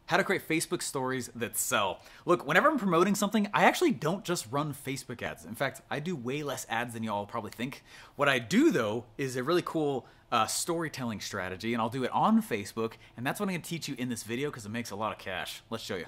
How to create Facebook stories that sell. Look, whenever I'm promoting something, I actually don't just run Facebook ads. In fact, I do way less ads than y'all probably think. What I do though is a really cool storytelling strategy, and I'll do it on Facebook, and that's what I'm gonna teach you in this video because it makes a lot of cash. Let's show you.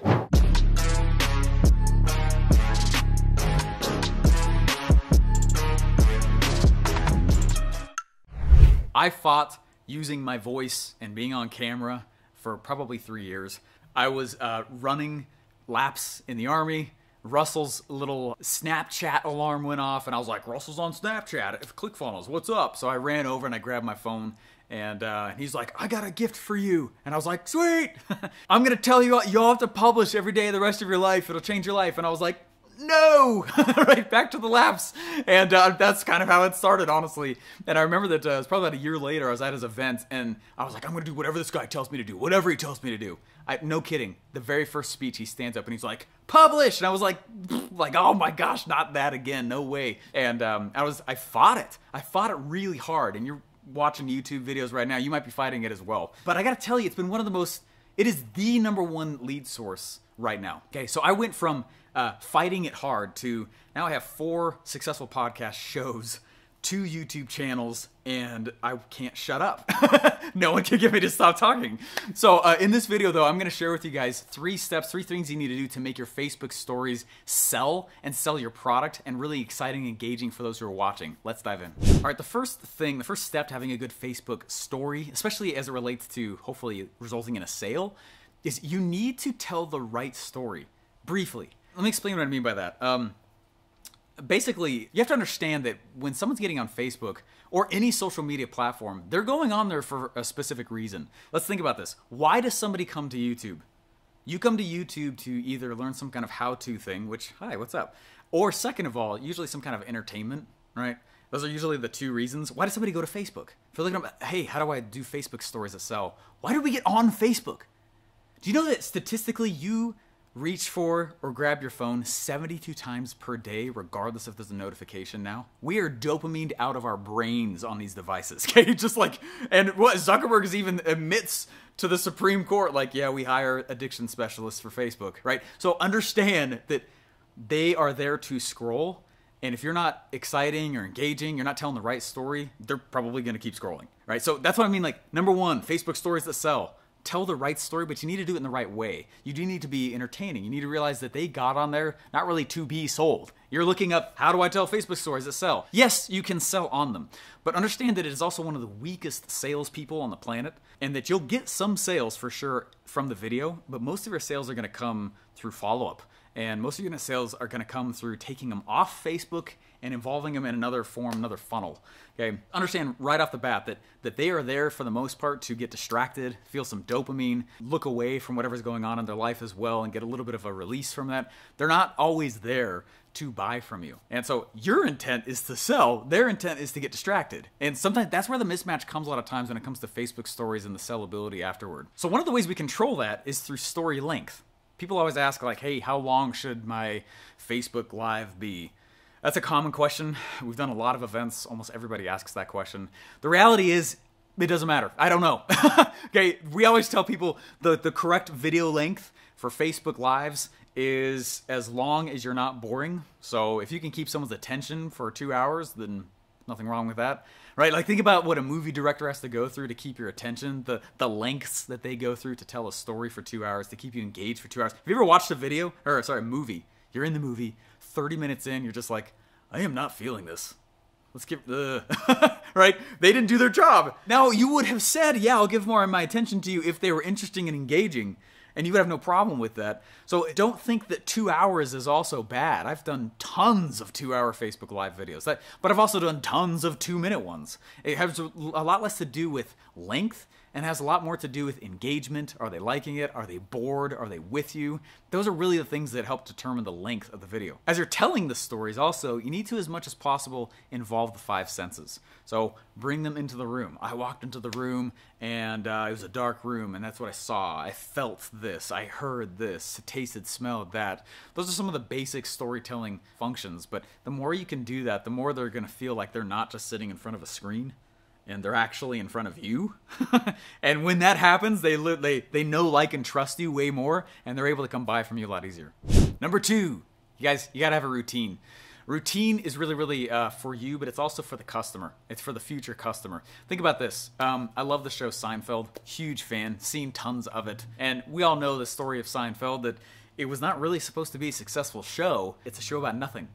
I fought using my voice and being on camera for probably 3 years. I was running laps in the Army. Russell's little Snapchat alarm went off, and I was like, Russell's on Snapchat at ClickFunnels, what's up? So I ran over and I grabbed my phone, and he's like, I got a gift for you. And I was like, sweet! I'm gonna tell you, you'll have to publish every day the rest of your life. It'll change your life. And I was like, no! Right back to the laps. And that's kind of how it started, honestly. And I remember that it was probably about a year later, I was at his event, and I was like, I'm gonna do whatever this guy tells me to do, whatever he tells me to do. No kidding. The very first speech, he stands up and he's like, publish! And I was like, oh my gosh, not that again, no way. And I fought it. I fought it really hard. And you're watching YouTube videos right now, you might be fighting it as well. But I gotta tell you, it's been one of the most, it is the #1 lead source right now. Okay, so I went from fighting it hard to now I have 4 successful podcast shows, 2 YouTube channels, and I can't shut up. No one can get me to stop talking. So in this video though, I'm gonna share with you guys 3 steps, 3 things you need to do to make your Facebook stories sell and sell your product, and really exciting and engaging for those who are watching. Let's dive in. All right, the first step to having a good Facebook story, especially as it relates to hopefully resulting in a sale, is you need to tell the right story. Briefly, let me explain what I mean by that. Basically, you have to understand that when someone's getting on Facebook or any social media platform, they're going on there for a specific reason. Let's think about this. Why does somebody come to YouTube? You come to YouTube to either learn some kind of how-to thing, which, hi, what's up? Or second of all, usually some kind of entertainment, right? Those are usually the 2 reasons. Why does somebody go to Facebook? If you're looking at, hey, how do I do Facebook stories that sell? Why do we get on Facebook? Do you know that statistically you reach for or grab your phone 72 times per day, regardless if there's a notification now? We are dopamined out of our brains on these devices, okay? Just like, and what Zuckerberg is even admits to the Supreme Court, like, yeah, we hire addiction specialists for Facebook, right? So understand that they are there to scroll, and if you're not exciting or engaging, you're not telling the right story, they're probably gonna keep scrolling, right? So that's what I mean, like, #1, Facebook stories that sell. Tell the right story, but you need to do it in the right way. You do need to be entertaining. You need to realize that they got on there not really to be sold. You're looking up, how do I tell Facebook stories that sell? Yes, you can sell on them, but understand that it is also one of the weakest salespeople on the planet, and that you'll get some sales for sure from the video, but most of your sales are gonna come through follow-up. And most of your sales are gonna come through taking them off Facebook and involving them in another form, another funnel. Okay, understand right off the bat that they are there for the most part to get distracted, feel some dopamine, look away from whatever's going on in their life as well, and get a little bit of a release from that. They're not always there to buy from you. And so your intent is to sell, their intent is to get distracted. And sometimes that's where the mismatch comes a lot of times when it comes to Facebook stories and the sellability afterward. So one of the ways we control that is through story length. People always ask like, hey, how long should my Facebook Live be? That's a common question. We've done a lot of events. Almost everybody asks that question. The reality is, it doesn't matter. I don't know. Okay, we always tell people the correct video length for Facebook Lives is as long as you're not boring. So if you can keep someone's attention for 2 hours, then nothing wrong with that, right? Like, think about what a movie director has to go through to keep your attention, the lengths that they go through to tell a story for 2 hours, to keep you engaged for 2 hours. Have you ever watched a movie? You're in the movie, 30 minutes in, you're just like, I am not feeling this. Let's give right? They didn't do their job. Now, you would have said, yeah, I'll give more of my attention to you if they were interesting and engaging, and you would have no problem with that. So don't think that 2 hours is also bad. I've done tons of 2-hour Facebook Live videos, but I've also done tons of 2-minute ones. It has a lot less to do with length and has a lot more to do with engagement. Are they liking it? Are they bored? Are they with you? Those are really the things that help determine the length of the video. As you're telling the stories also, you need to, as much as possible, involve the 5 senses. So bring them into the room. I walked into the room and it was a dark room, and that's what I saw. I felt this, I heard this, tasted, smelled that. Those are some of the basic storytelling functions, but the more you can do that, the more they're gonna feel like they're not just sitting in front of a screen, and they're actually in front of you. And when that happens, they know, like, and trust you way more, and they're able to come buy from you a lot easier. Number 2, you guys, you gotta have a routine. Routine is really for you, but it's also for the customer. It's for the future customer. Think about this. I love the show Seinfeld. Huge fan. Seen tons of it. And we all know the story of Seinfeld, that it was not really supposed to be a successful show. It's a show about nothing,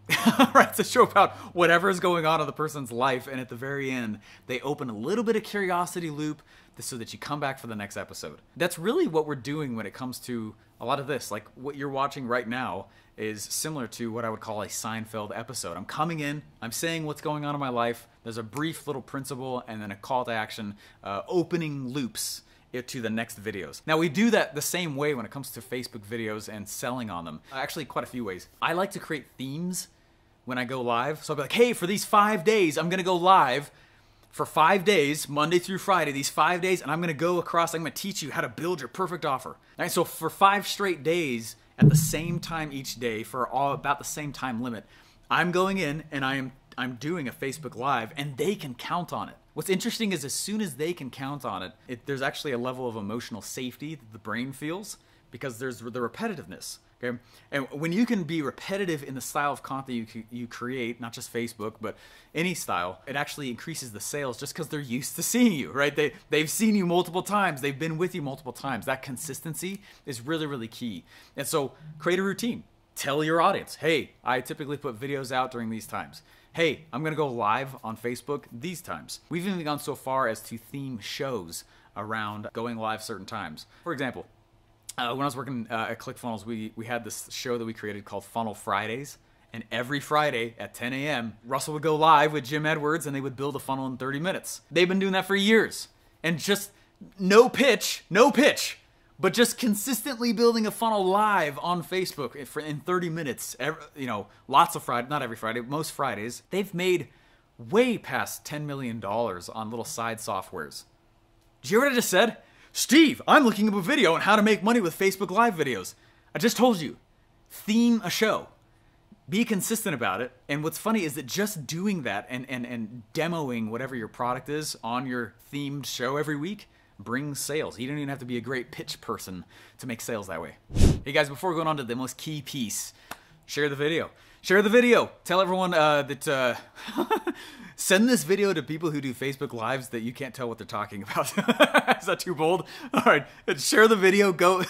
right? It's a show about whatever is going on in the person's life, and at the very end, they open a little bit of curiosity loop so that you come back for the next episode. That's really what we're doing when it comes to a lot of this. Like, what you're watching right now is similar to what I would call a Seinfeld episode. I'm coming in, I'm saying what's going on in my life, there's a brief little principle, and then a call to action, opening loops to the next videos. Now, we do that the same way when it comes to Facebook videos and selling on them. Actually, quite a few ways. I like to create themes when I go live. So I'll be like, hey, for these 5 days, I'm gonna go live for 5 days, Monday through Friday, these 5 days, and I'm gonna go across, I'm gonna teach you how to build your perfect offer. All right, so for 5 straight days, at the same time each day, for all about the same time limit, I'm going in and I'm doing a Facebook Live, and they can count on it. What's interesting is as soon as they can count on it, there's actually a level of emotional safety that the brain feels, because there's the repetitiveness. Okay? And when you can be repetitive in the style of content you create, not just Facebook, but any style, it actually increases the sales just because they're used to seeing you, right? They've seen you multiple times. They've been with you multiple times. That consistency is really key. And so create a routine. Tell your audience, hey, I typically put videos out during these times. Hey, I'm gonna go live on Facebook these times. We've even gone so far as to theme shows around going live certain times. For example, when I was working at ClickFunnels, we had this show that we created called Funnel Fridays. And every Friday at 10 a.m., Russell would go live with Jim Edwards, and they would build a funnel in 30 minutes. They've been doing that for years. And just no pitch, but just consistently building a funnel live on Facebook in 30 minutes. Lots of Fridays, not every Friday, most Fridays. They've made way past $10 million on little side softwares. Did you hear what I just said? Steve, I'm looking up a video on how to make money with Facebook Live videos. I just told you, theme a show. Be consistent about it. And what's funny is that just doing that and demoing whatever your product is on your themed show every week brings sales. You don't even have to be a great pitch person to make sales that way. Hey guys, before going on to the most key piece, share the video. Share the video. Tell everyone that send this video to people who do Facebook Lives that you can't tell what they're talking about. Is that too bold? All right, share the video. Go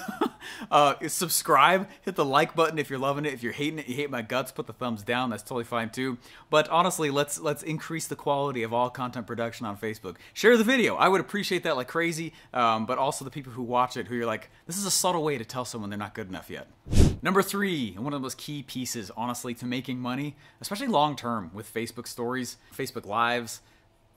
subscribe. Hit the like button if you're loving it. If you're hating it, you hate my guts, put the thumbs down. That's totally fine too. But honestly, let's increase the quality of all content production on Facebook. Share the video. I would appreciate that like crazy. But also the people who watch it, who you're like, this is a subtle way to tell someone they're not good enough yet. Number 3, and one of the most key pieces, honestly, to making money, especially long-term with Facebook stories, Facebook Lives,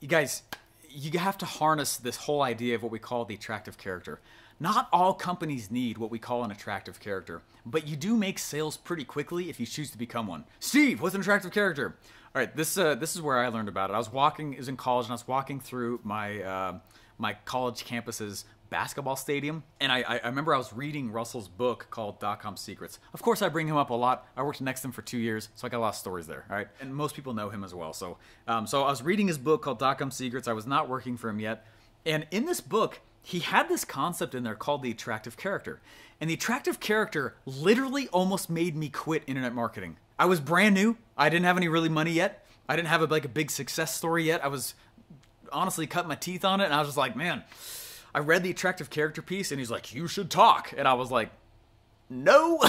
you guys, you have to harness this whole idea of what we call the attractive character. Not all companies need what we call an attractive character, but you do make sales pretty quickly if you choose to become one. Steve, what's an attractive character? All right, this is where I learned about it. It was in college, and I was walking through my my college campus's basketball stadium, and I remember I was reading Russell's book called .com Secrets. Of course, I bring him up a lot. I worked next to him for 2 years, so I got a lot of stories there, all right? And most people know him as well. So I was reading his book called .com Secrets. I was not working for him yet, and in this book, he had this concept in there called the attractive character. And the attractive character literally almost made me quit internet marketing. I was brand new. I didn't have any really money yet. I didn't have a big success story yet. I was honestly cutting my teeth on it, and I was just like, man, I read the attractive character piece, and he's like, you should talk. And I was like, no,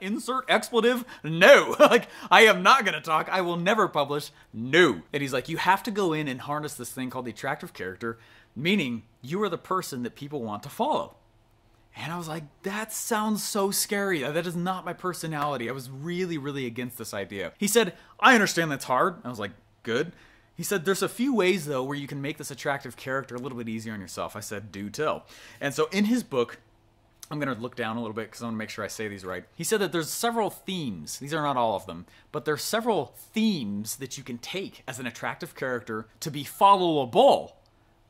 insert expletive, no. Like, I am not gonna talk. I will never publish, no. And he's like, you have to go in and harness this thing called the attractive character, meaning you are the person that people want to follow. And I was like, that sounds so scary. That is not my personality. I was really against this idea. He said, I understand that's hard. I was like, good. He said, there's a few ways, though, where you can make this attractive character a little bit easier on yourself. I said, do tell. And so in his book, I'm going to look down a little bit because I want to make sure I say these right. He said that there's several themes. These are not all of them, but there's several themes that you can take as an attractive character to be followable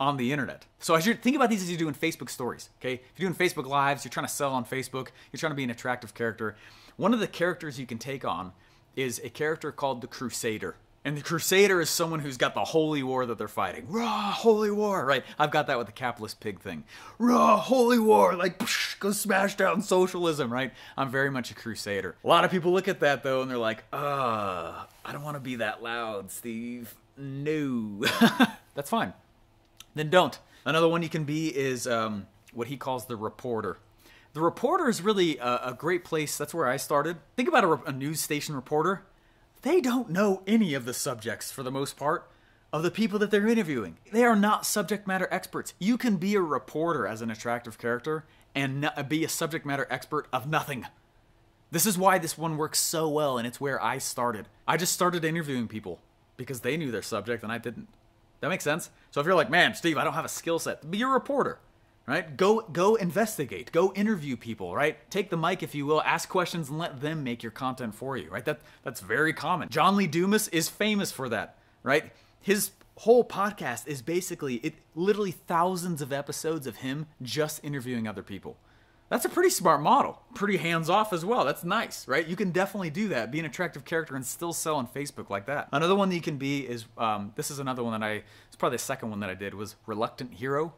on the internet. So as you think about these as you're doing Facebook stories, okay? If you're doing Facebook Lives, you're trying to sell on Facebook, you're trying to be an attractive character. One of the characters you can take on is a character called the Crusader. And the crusader is someone who's got the holy war that they're fighting. Rah, holy war, right? I've got that with the capitalist pig thing. Rah, holy war, like, psh, go smash down socialism, right? I'm very much a crusader. A lot of people look at that, though, and they're like, I don't want to be that loud, Steve. No. That's fine. Then don't. Another one you can be is what he calls the reporter. The reporter is really a great place. That's where I started. Think about a news station reporter. They don't know any of the subjects, for the most part, of the people that they're interviewing. They are not subject matter experts. You can be a reporter as an attractive character and be a subject matter expert of nothing. This is why this one works so well, and it's where I started. I just started interviewing people because they knew their subject and I didn't. That makes sense? So if you're like, man, Steve, I don't have a skill set, be a reporter. Right? Go investigate. Go interview people, right? Take the mic, if you will, ask questions and let them make your content for you, right? That's very common. John Lee Dumas is famous for that, right? His whole podcast is basically, literally thousands of episodes of him just interviewing other people. That's a pretty smart model. Pretty hands-off as well. That's nice, right? You can definitely do that. Be an attractive character and still sell on Facebook like that. Another one that you can be is, this is another one that it's probably the second one that I did, was Reluctant Hero.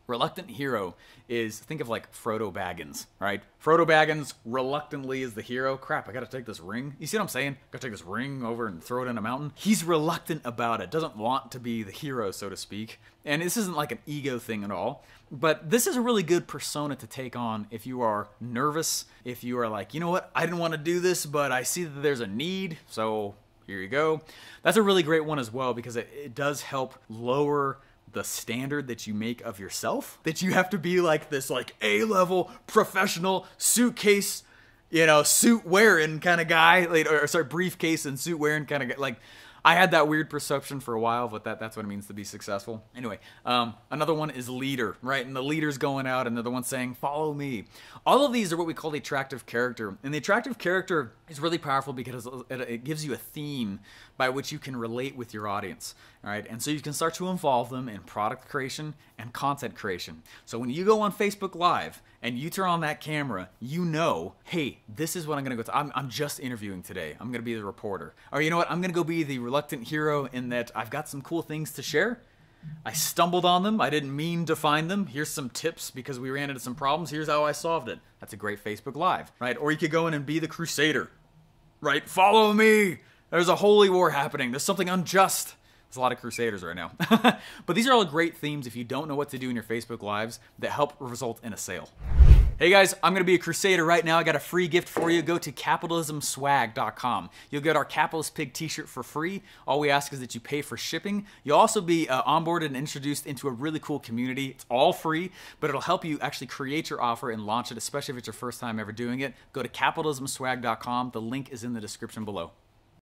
Reluctant hero is, think of like Frodo Baggins, right? Frodo Baggins reluctantly is the hero. Crap, I gotta take this ring. You see what I'm saying? Gotta take this ring over and throw it in a mountain. He's reluctant about it, doesn't want to be the hero, so to speak. And this isn't like an ego thing at all. But this is a really good persona to take on if you are nervous, if you are like, you know what, I didn't want to do this, but I see that there's a need, so here you go. That's a really great one as well because it does help lower the standard that you make of yourself, that you have to be like this like A-level professional suitcase, suit wearing kind of guy, briefcase and suit wearing kind of guy. Like, I had that weird perception for a while, but that's what it means to be successful. Anyway, another one is leader, right? And the leader's going out and they're the one saying, follow me. All of these are what we call the attractive character. And the attractive character is really powerful because it gives you a theme by which you can relate with your audience, all right? And so you can start to involve them in product creation and content creation. So when you go on Facebook Live and you turn on that camera, you know, hey, this is what I'm gonna go to. I'm just interviewing today. I'm gonna be the reporter. Or you know what, I'm gonna go be the reluctant hero in that I've got some cool things to share. I stumbled on them. I didn't mean to find them. Here's some tips because we ran into some problems. Here's how I solved it. That's a great Facebook Live, right? Or you could go in and be the crusader, right? Follow me. There's a holy war happening. There's something unjust. There's a lot of crusaders right now. But these are all great themes if you don't know what to do in your Facebook Lives that help result in a sale. Hey guys, I'm going to be a crusader right now. I got a free gift for you. Go to capitalismswag.com. You'll get our Capitalist Pig t-shirt for free. All we ask is that you pay for shipping. You'll also be onboarded and introduced into a really cool community. It's all free, but it'll help you actually create your offer and launch it, especially if it's your first time ever doing it. Go to capitalismswag.com. The link is in the description below.